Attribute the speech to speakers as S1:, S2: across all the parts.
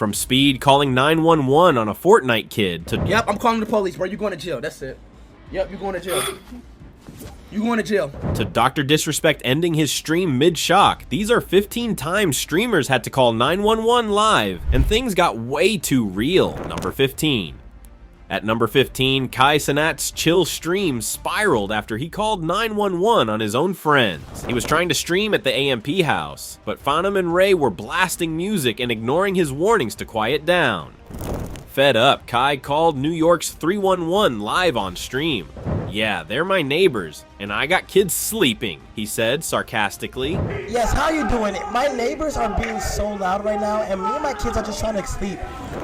S1: From Speed calling 911 on a Fortnite kid to
S2: Yep, I'm calling the police, bro. You going to jail. That's it. Yep, you going to jail. You going to jail.
S1: To Dr. Disrespect ending his stream mid-shock. These are 15 times streamers had to call 911 live, and things got way too real. Number 15. At number 15, Kai Cenat's chill stream spiraled after he called 911 on his own friends. He was trying to stream at the AMP house, but Phantom and Ray were blasting music and ignoring his warnings to quiet down. Fed up, Kai called New York's 311 live on stream. "Yeah, they're my neighbors, and I got kids sleeping," he said sarcastically.
S3: Yes, how you doing? My neighbors are being so loud right now, and me and my kids are just trying to sleep.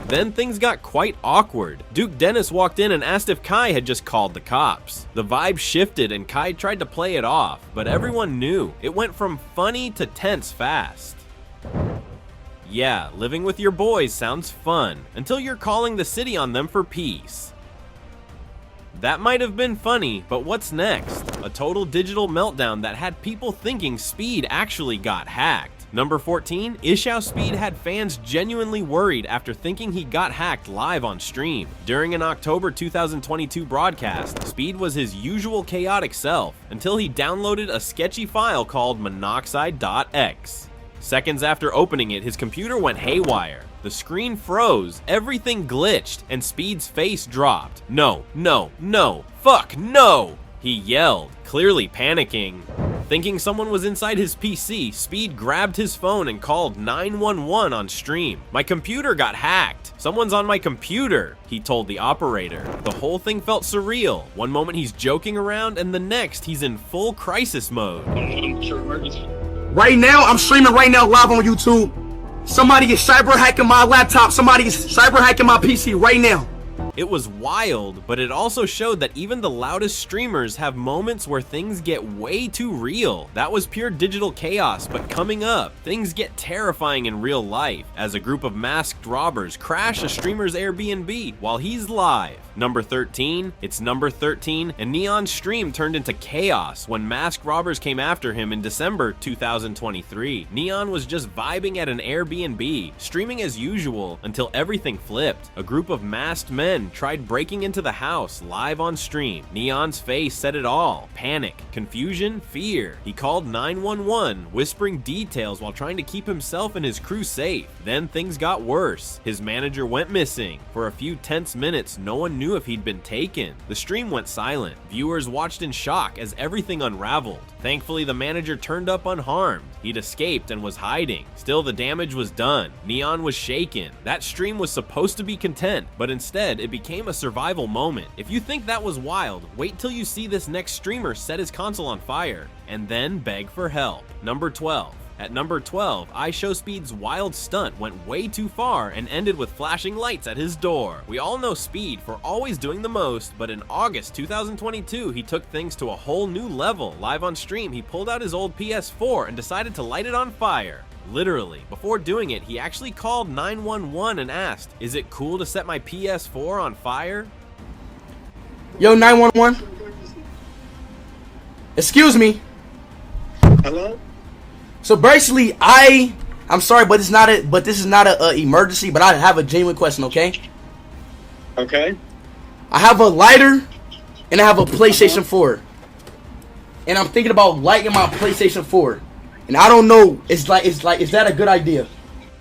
S1: Then things got quite awkward. Duke Dennis walked in and asked if Kai had just called the cops. The vibe shifted and Kai tried to play it off, but everyone knew. It went from funny to tense fast. Yeah, living with your boys sounds fun, until you're calling the city on them for peace. That might have been funny, but what's next? A total digital meltdown that had people thinking Speed actually got hacked. Number 14, Ishao Speed had fans genuinely worried after thinking he got hacked live on stream. During an October 2022 broadcast, Speed was his usual chaotic self, until he downloaded a sketchy file called monoxide.x. Seconds after opening it, his computer went haywire. The screen froze, everything glitched, and Speed's face dropped. "No, no, no, fuck, no!" he yelled, clearly panicking. Thinking someone was inside his PC, Speed grabbed his phone and called 911 on stream. "My computer got hacked. Someone's on my computer," he told the operator. The whole thing felt surreal. One moment he's joking around, and the next he's in full crisis mode.
S2: Right now, I'm streaming right now live on YouTube. Somebody is cyber hacking my laptop. Somebody is cyber hacking my PC right now.
S1: It was wild, but it also showed that even the loudest streamers have moments where things get way too real. That was pure digital chaos, but coming up, things get terrifying in real life as a group of masked robbers crash a streamer's Airbnb while he's live. Number 13, it's number 13, and Neon's stream turned into chaos when masked robbers came after him in December 2023. Neon was just vibing at an Airbnb, streaming as usual until everything flipped. A group of masked men tried breaking into the house live on stream. Neon's face said it all. Panic, confusion, fear. He called 911, whispering details while trying to keep himself and his crew safe. Then things got worse. His manager went missing. For a few tense minutes, no one knew if he'd been taken. The stream went silent. Viewers watched in shock as everything unraveled. Thankfully, the manager turned up unharmed. He'd escaped and was hiding. Still, the damage was done. Neon was shaken. That stream was supposed to be content, but instead, it became a survival moment. If you think that was wild, wait till you see this next streamer set his console on fire, and then beg for help. Number 12. At number 12, iShowSpeed's wild stunt went way too far and ended with flashing lights at his door. We all know Speed for always doing the most, but in August 2022, he took things to a whole new level. Live on stream, he pulled out his old PS4 and decided to light it on fire. Literally. Before doing it, he actually called 911 and asked, "Is it cool to set my PS4 on fire?"
S2: Yo, 911. Excuse me.
S4: Hello?
S2: So basically, I'm sorry, but this is not a emergency. But I have a genuine question, okay?
S4: Okay.
S2: I have a lighter, and I have a PlayStation 4, and I'm thinking about lighting my PlayStation 4, and I don't know. Is that a good idea?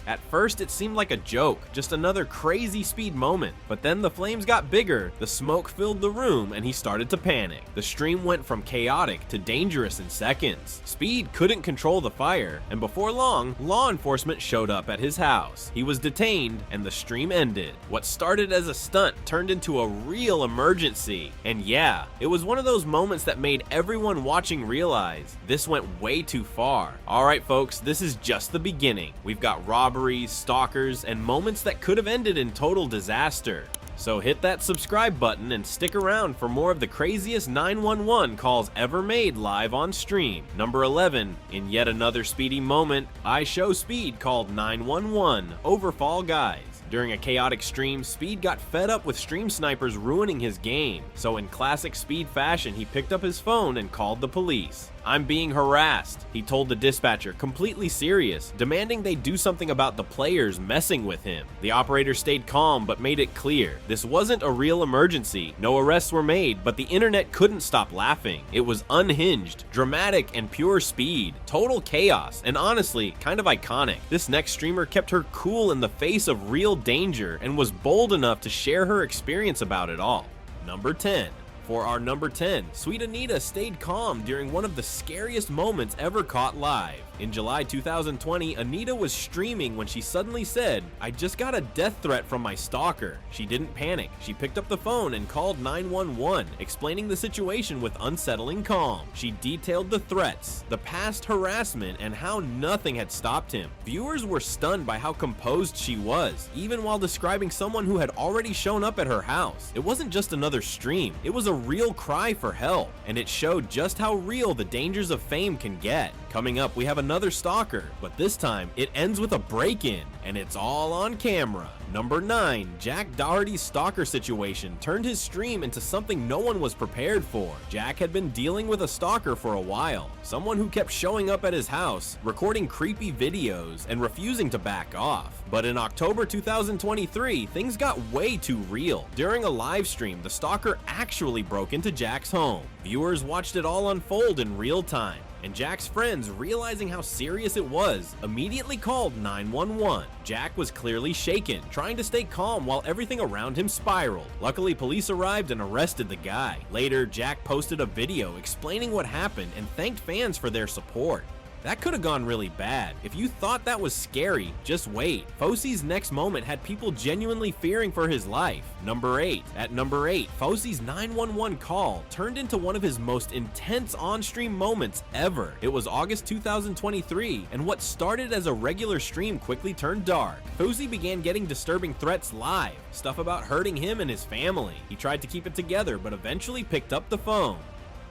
S1: At first, it seemed like a joke, just another crazy Speed moment. But then the flames got bigger, the smoke filled the room, and he started to panic. The stream went from chaotic to dangerous in seconds. Speed couldn't control the fire, and before long, law enforcement showed up at his house. He was detained, and the stream ended. What started as a stunt turned into a real emergency. And yeah, it was one of those moments that made everyone watching realize this went way too far. Alright folks, this is just the beginning. We've got robberies, stalkers, and moments that could have ended in total disaster. So hit that subscribe button and stick around for more of the craziest 911 calls ever made live on stream. Number 11, in yet another speedy moment, iShowSpeed called 911 over Fall Guys. During a chaotic stream, Speed got fed up with stream snipers ruining his game, so in classic Speed fashion, he picked up his phone and called the police. "I'm being harassed," he told the dispatcher, completely serious, demanding they do something about the players messing with him. The operator stayed calm but made it clear this wasn't a real emergency. No arrests were made, but the internet couldn't stop laughing. It was unhinged, dramatic, and pure speed. Total chaos, and honestly, kind of iconic. This next streamer kept her cool in the face of real danger and was bold enough to share her experience about it all. Number 10. For our number 10, Sweet Anita stayed calm during one of the scariest moments ever caught live. In July 2020, Anita was streaming when she suddenly said, "I just got a death threat from my stalker." She didn't panic. She picked up the phone and called 911, explaining the situation with unsettling calm. She detailed the threats, the past harassment, and how nothing had stopped him. Viewers were stunned by how composed she was, even while describing someone who had already shown up at her house. It wasn't just another stream, it was a real cry for help, and it showed just how real the dangers of fame can get. Coming up, we have another stalker, but this time it ends with a break-in, and it's all on camera. Number 9, Jack Doherty's stalker situation turned his stream into something no one was prepared for. Jack had been dealing with a stalker for a while, someone who kept showing up at his house, recording creepy videos, and refusing to back off. But in October 2023, things got way too real. During a live stream, the stalker actually broke into Jack's home. Viewers watched it all unfold in real time, and Jack's friends, realizing how serious it was, immediately called 911. Jack was clearly shaken, trying to stay calm while everything around him spiraled. Luckily, police arrived and arrested the guy. Later, Jack posted a video explaining what happened and thanked fans for their support. That could have gone really bad. If you thought that was scary, just wait. Fosie's next moment had people genuinely fearing for his life. Number 8. At number 8, Fosie's 911 call turned into one of his most intense on-stream moments ever. It was August 2023, and what started as a regular stream quickly turned dark. Fosie began getting disturbing threats live, stuff about hurting him and his family. He tried to keep it together, but eventually picked up the phone.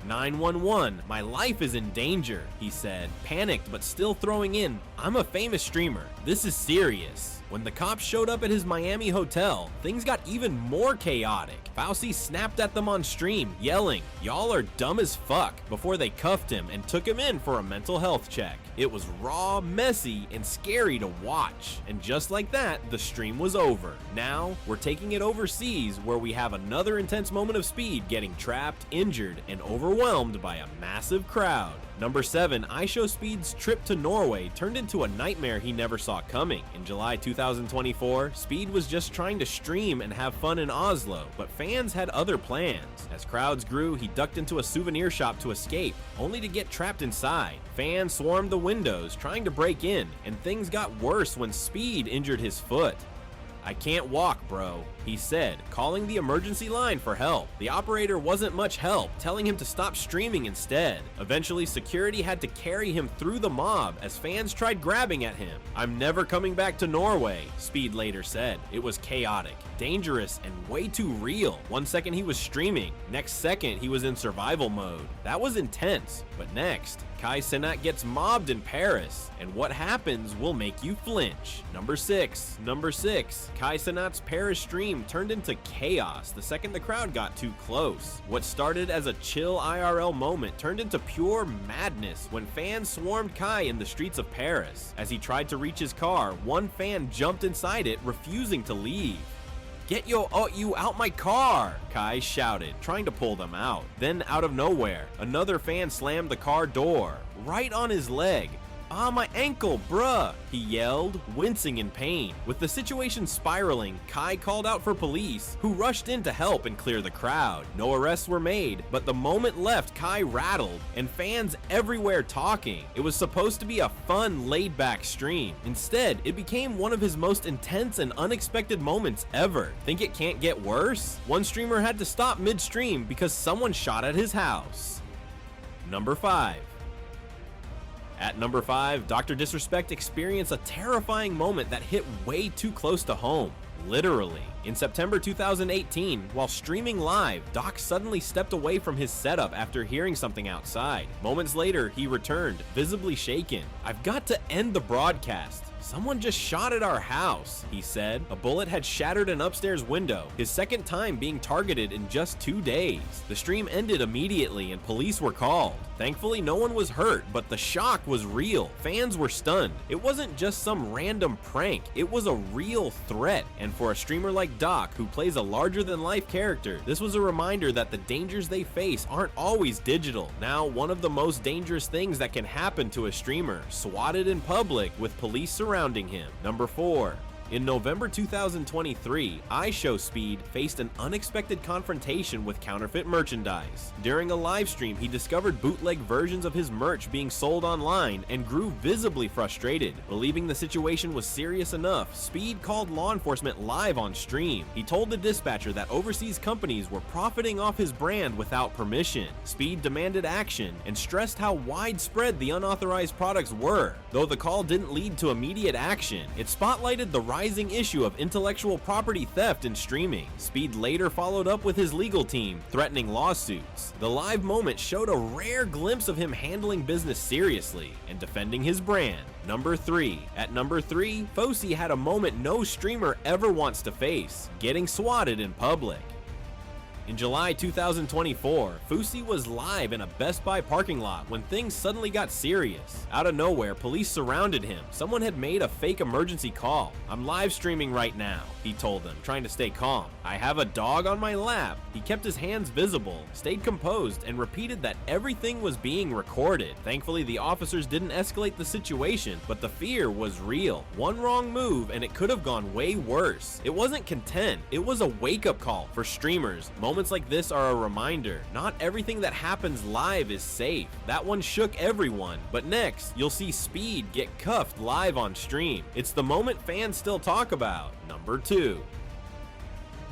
S1: 911, my life is in danger, he said, panicked but still throwing in, "I'm a famous streamer. This is serious." When the cops showed up at his Miami hotel, things got even more chaotic. Fosie snapped at them on stream, yelling, "Y'all are dumb as fuck," before they cuffed him and took him in for a mental health check. It was raw, messy, and scary to watch. And just like that, the stream was over. Now, we're taking it overseas, where we have another intense moment of Speed getting trapped, injured, and overwhelmed by a massive crowd. Number 7, IShowSpeed's trip to Norway turned into a nightmare he never saw coming. In July 2024, Speed was just trying to stream and have fun in Oslo, but fans had other plans. As crowds grew, he ducked into a souvenir shop to escape, only to get trapped inside. Fans swarmed the windows, trying to break in, and things got worse when Speed injured his foot. "I can't walk, bro," he said, calling the emergency line for help. The operator wasn't much help, telling him to stop streaming instead. Eventually, security had to carry him through the mob as fans tried grabbing at him. "I'm never coming back to Norway," Speed later said. It was chaotic, dangerous, and way too real. One second he was streaming, next second he was in survival mode. That was intense. But next, Kai Cenat gets mobbed in Paris, and what happens will make you flinch. Number 6, Kai Cenat's Paris stream turned into chaos the second the crowd got too close. What started as a chill IRL moment turned into pure madness when fans swarmed Kai in the streets of Paris. As he tried to reach his car, one fan jumped inside it, refusing to leave. "Get you out my car!" Kai shouted, trying to pull them out. Then, out of nowhere, another fan slammed the car door, right on his leg. "Ah, my ankle, bruh," he yelled, wincing in pain. With the situation spiraling, Kai called out for police, who rushed in to help and clear the crowd. No arrests were made, but the moment left Kai rattled, and fans everywhere talking. It was supposed to be a fun, laid-back stream. Instead, it became one of his most intense and unexpected moments ever. Think it can't get worse? One streamer had to stop mid-stream because someone shot at his house. Number 5. At number 5, Dr. Disrespect experienced a terrifying moment that hit way too close to home. Literally. In September 2018, while streaming live, Doc suddenly stepped away from his setup after hearing something outside. Moments later, he returned, visibly shaken. "I've got to end the broadcast," "Someone just shot at our house," he said. A bullet had shattered an upstairs window, his second time being targeted in just 2 days. The stream ended immediately and police were called. Thankfully, no one was hurt, but the shock was real. Fans were stunned. It wasn't just some random prank, it was a real threat. And for a streamer like Doc, who plays a larger-than-life character, this was a reminder that the dangers they face aren't always digital. Now, one of the most dangerous things that can happen to a streamer, swatted in public with police surrounding him. Number 4. In November 2023, iShowSpeed faced an unexpected confrontation with counterfeit merchandise. During a live stream, he discovered bootleg versions of his merch being sold online and grew visibly frustrated. Believing the situation was serious enough, Speed called law enforcement live on stream. He told the dispatcher that overseas companies were profiting off his brand without permission. Speed demanded action and stressed how widespread the unauthorized products were. Though the call didn't lead to immediate action, it spotlighted the rising issue of intellectual property theft in streaming. Speed later followed up with his legal team, threatening lawsuits. The live moment showed a rare glimpse of him handling business seriously and defending his brand. Number 3. At number 3, Fosi had a moment no streamer ever wants to face: getting swatted in public. In July 2024, Fosi was live in a Best Buy parking lot when things suddenly got serious. Out of nowhere, police surrounded him. Someone had made a fake emergency call. "I'm live streaming right now," he told them, trying to stay calm. "I have a dog on my lap." He kept his hands visible, stayed composed, and repeated that everything was being recorded. Thankfully, the officers didn't escalate the situation, but the fear was real. One wrong move and it could have gone way worse. It wasn't content, it was a wake-up call for streamers. Moments like this are a reminder. Not everything that happens live is safe. That one shook everyone. But next, you'll see Speed get cuffed live on stream. It's the moment fans still talk about. Number 2.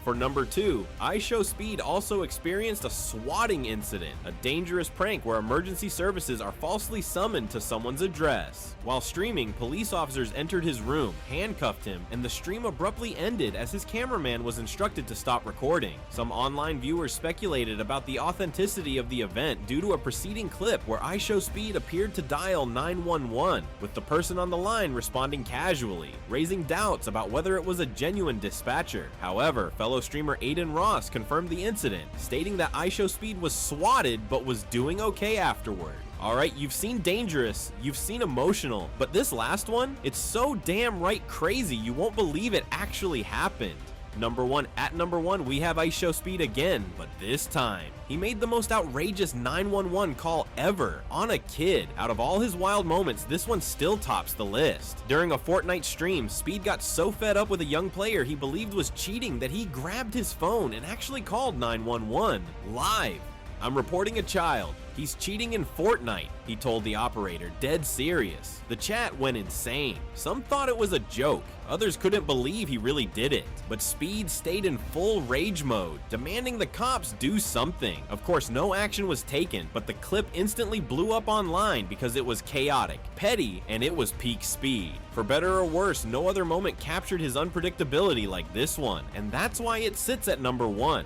S1: For number 2, iShowSpeed also experienced a swatting incident, a dangerous prank where emergency services are falsely summoned to someone's address. While streaming, police officers entered his room, handcuffed him, and the stream abruptly ended as his cameraman was instructed to stop recording. Some online viewers speculated about the authenticity of the event due to a preceding clip where iShowSpeed appeared to dial 911, with the person on the line responding casually, raising doubts about whether it was a genuine dispatcher. However, fellow streamer Aiden Ross confirmed the incident, stating that iShowSpeed was swatted but was doing okay afterward. Alright, you've seen dangerous, you've seen emotional, but this last one, it's so damn right crazy you won't believe it actually happened. Number 1, at number 1, we have iShowSpeed again, but this time, he made the most outrageous 911 call ever on a kid. Out of all his wild moments, this one still tops the list. During a Fortnite stream, Speed got so fed up with a young player he believed was cheating that he grabbed his phone and actually called 911 live. "I'm reporting a child. He's cheating in Fortnite," he told the operator, dead serious. The chat went insane. Some thought it was a joke. Others couldn't believe he really did it. But Speed stayed in full rage mode, demanding the cops do something. Of course, no action was taken, but the clip instantly blew up online because it was chaotic, petty, and it was peak Speed. For better or worse, no other moment captured his unpredictability like this one, and that's why it sits at number 1.